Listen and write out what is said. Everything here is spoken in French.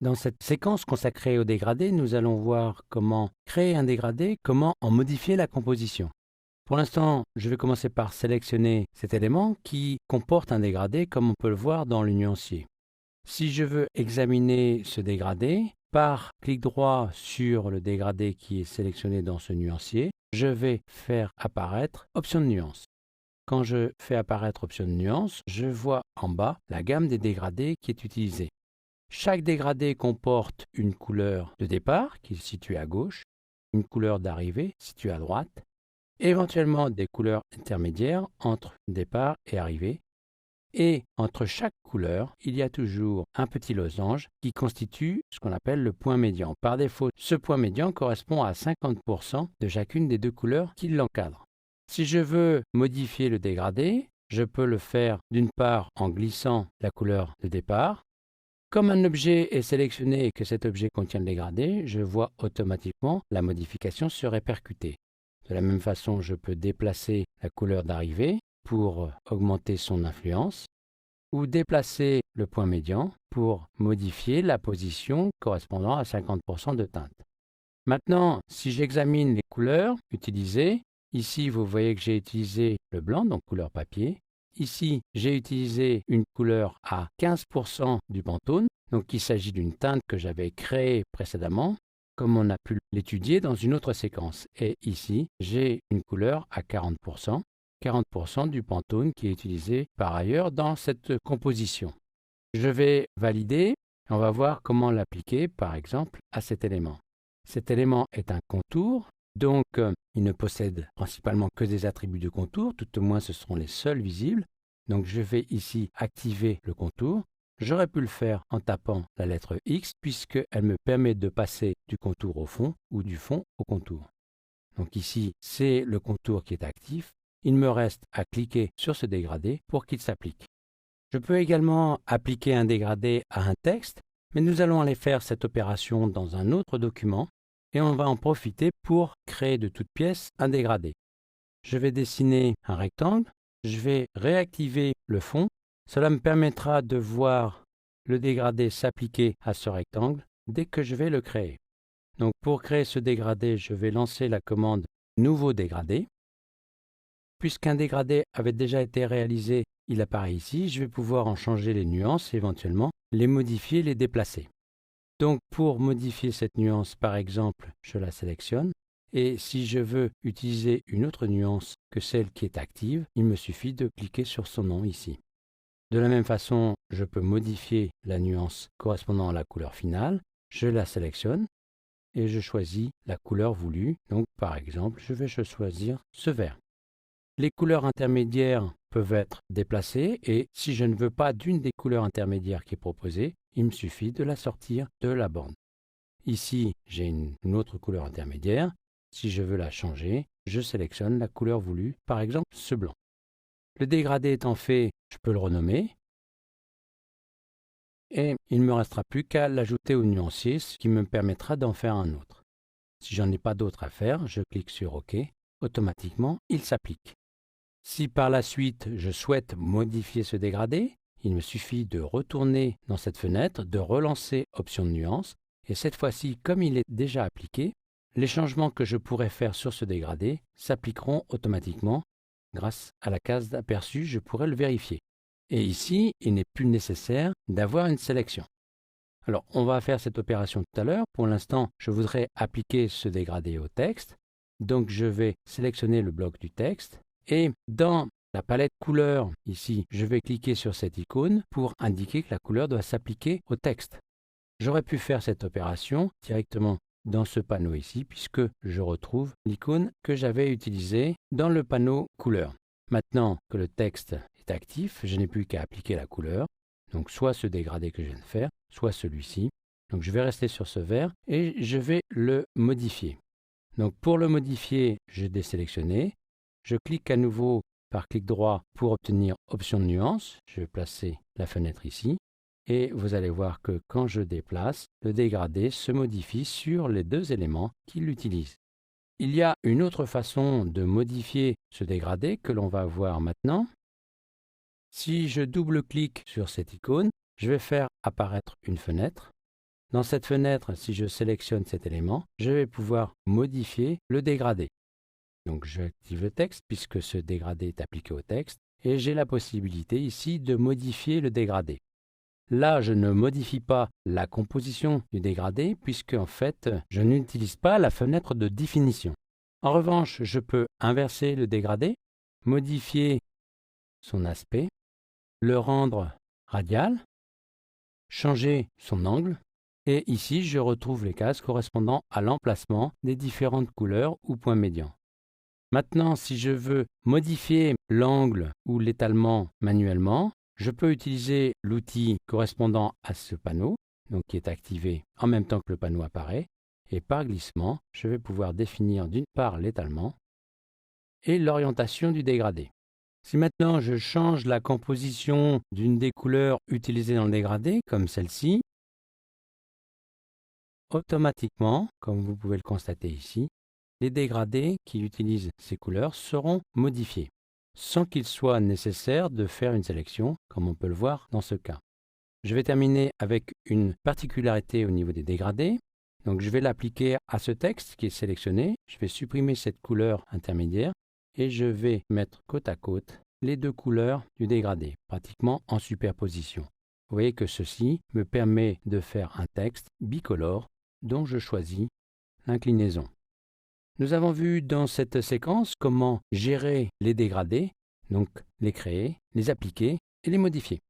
Dans cette séquence consacrée au dégradé, nous allons voir comment créer un dégradé, comment en modifier la composition. Pour l'instant, je vais commencer par sélectionner cet élément qui comporte un dégradé comme on peut le voir dans le nuancier. Si je veux examiner ce dégradé, par clic droit sur le dégradé qui est sélectionné dans ce nuancier, je vais faire apparaître Option de nuance. Quand je fais apparaître Option de nuance, je vois en bas la gamme des dégradés qui est utilisée. Chaque dégradé comporte une couleur de départ qui est située à gauche, une couleur d'arrivée située à droite, éventuellement des couleurs intermédiaires entre départ et arrivée, et entre chaque couleur, il y a toujours un petit losange qui constitue ce qu'on appelle le point médian. Par défaut, ce point médian correspond à 50% de chacune des deux couleurs qui l'encadrent. Si je veux modifier le dégradé, je peux le faire d'une part en glissant la couleur de départ. Comme un objet est sélectionné et que cet objet contient le dégradé, je vois automatiquement la modification se répercuter. De la même façon, je peux déplacer la couleur d'arrivée pour augmenter son influence ou déplacer le point médian pour modifier la position correspondant à 50% de teinte. Maintenant, si j'examine les couleurs utilisées, ici vous voyez que j'ai utilisé le blanc, donc couleur papier. Ici, j'ai utilisé une couleur à 15% du Pantone, donc il s'agit d'une teinte que j'avais créée précédemment, comme on a pu l'étudier dans une autre séquence. Et ici, j'ai une couleur à 40%, 40% du Pantone qui est utilisé par ailleurs dans cette composition. Je vais valider, et on va voir comment l'appliquer par exemple à cet élément. Cet élément est un contour, donc il ne possède principalement que des attributs de contour, tout au moins ce seront les seuls visibles. Donc je vais ici activer le contour. J'aurais pu le faire en tapant la lettre X puisqu'elle me permet de passer du contour au fond ou du fond au contour. Donc ici, c'est le contour qui est actif. Il me reste à cliquer sur ce dégradé pour qu'il s'applique. Je peux également appliquer un dégradé à un texte, mais nous allons aller faire cette opération dans un autre document et on va en profiter pour créer de toutes pièces un dégradé. Je vais dessiner un rectangle, je vais réactiver le fond. Cela me permettra de voir le dégradé s'appliquer à ce rectangle dès que je vais le créer. Donc pour créer ce dégradé, je vais lancer la commande Nouveau dégradé. Puisqu'un dégradé avait déjà été réalisé, il apparaît ici. Je vais pouvoir en changer les nuances et éventuellement les modifier, les déplacer. Donc pour modifier cette nuance, par exemple, je la sélectionne. Et si je veux utiliser une autre nuance que celle qui est active, il me suffit de cliquer sur son nom ici. De la même façon, je peux modifier la nuance correspondant à la couleur finale. Je la sélectionne et je choisis la couleur voulue. Donc par exemple, je vais choisir ce vert. Les couleurs intermédiaires peuvent être déplacées et si je ne veux pas d'une des couleurs intermédiaires qui est proposée, il me suffit de la sortir de la bande. Ici, j'ai une autre couleur intermédiaire. Si je veux la changer, je sélectionne la couleur voulue, par exemple ce blanc. Le dégradé étant fait, je peux le renommer et il ne me restera plus qu'à l'ajouter au nuancier, ce qui me permettra d'en faire un autre. Si j'en ai pas d'autre à faire, je clique sur OK. Automatiquement, il s'applique. Si par la suite je souhaite modifier ce dégradé, il me suffit de retourner dans cette fenêtre, de relancer Option de nuance, et cette fois-ci, comme il est déjà appliqué, les changements que je pourrais faire sur ce dégradé s'appliqueront automatiquement. Grâce à la case d'aperçu, je pourrai le vérifier. Et ici, il n'est plus nécessaire d'avoir une sélection. Alors, on va faire cette opération tout à l'heure. Pour l'instant, je voudrais appliquer ce dégradé au texte. Donc, je vais sélectionner le bloc du texte. Et dans la palette couleurs, ici, je vais cliquer sur cette icône pour indiquer que la couleur doit s'appliquer au texte. J'aurais pu faire cette opération directement dans ce panneau ici, puisque je retrouve l'icône que j'avais utilisée dans le panneau couleurs. Maintenant que le texte est actif, je n'ai plus qu'à appliquer la couleur. Donc soit ce dégradé que je viens de faire, soit celui-ci. Donc je vais rester sur ce vert et je vais le modifier. Donc pour le modifier, je désélectionne. Je clique à nouveau par clic droit pour obtenir Option de nuance. Je vais placer la fenêtre ici. Et vous allez voir que quand je déplace, le dégradé se modifie sur les deux éléments qui l'utilisent. Il y a une autre façon de modifier ce dégradé que l'on va voir maintenant. Si je double-clique sur cette icône, je vais faire apparaître une fenêtre. Dans cette fenêtre, si je sélectionne cet élément, je vais pouvoir modifier le dégradé. Donc j'active le texte puisque ce dégradé est appliqué au texte et j'ai la possibilité ici de modifier le dégradé. Là, je ne modifie pas la composition du dégradé puisque en fait, je n'utilise pas la fenêtre de définition. En revanche, je peux inverser le dégradé, modifier son aspect, le rendre radial, changer son angle et ici, je retrouve les cases correspondant à l'emplacement des différentes couleurs ou points médians. Maintenant, si je veux modifier l'angle ou l'étalement manuellement, je peux utiliser l'outil correspondant à ce panneau, donc qui est activé en même temps que le panneau apparaît, et par glissement, je vais pouvoir définir d'une part l'étalement et l'orientation du dégradé. Si maintenant je change la composition d'une des couleurs utilisées dans le dégradé, comme celle-ci, automatiquement, comme vous pouvez le constater ici, les dégradés qui utilisent ces couleurs seront modifiés, sans qu'il soit nécessaire de faire une sélection, comme on peut le voir dans ce cas. Je vais terminer avec une particularité au niveau des dégradés. Donc je vais l'appliquer à ce texte qui est sélectionné. Je vais supprimer cette couleur intermédiaire et je vais mettre côte à côte les deux couleurs du dégradé, pratiquement en superposition. Vous voyez que ceci me permet de faire un texte bicolore dont je choisis l'inclinaison. Nous avons vu dans cette séquence comment gérer les dégradés, donc les créer, les appliquer et les modifier.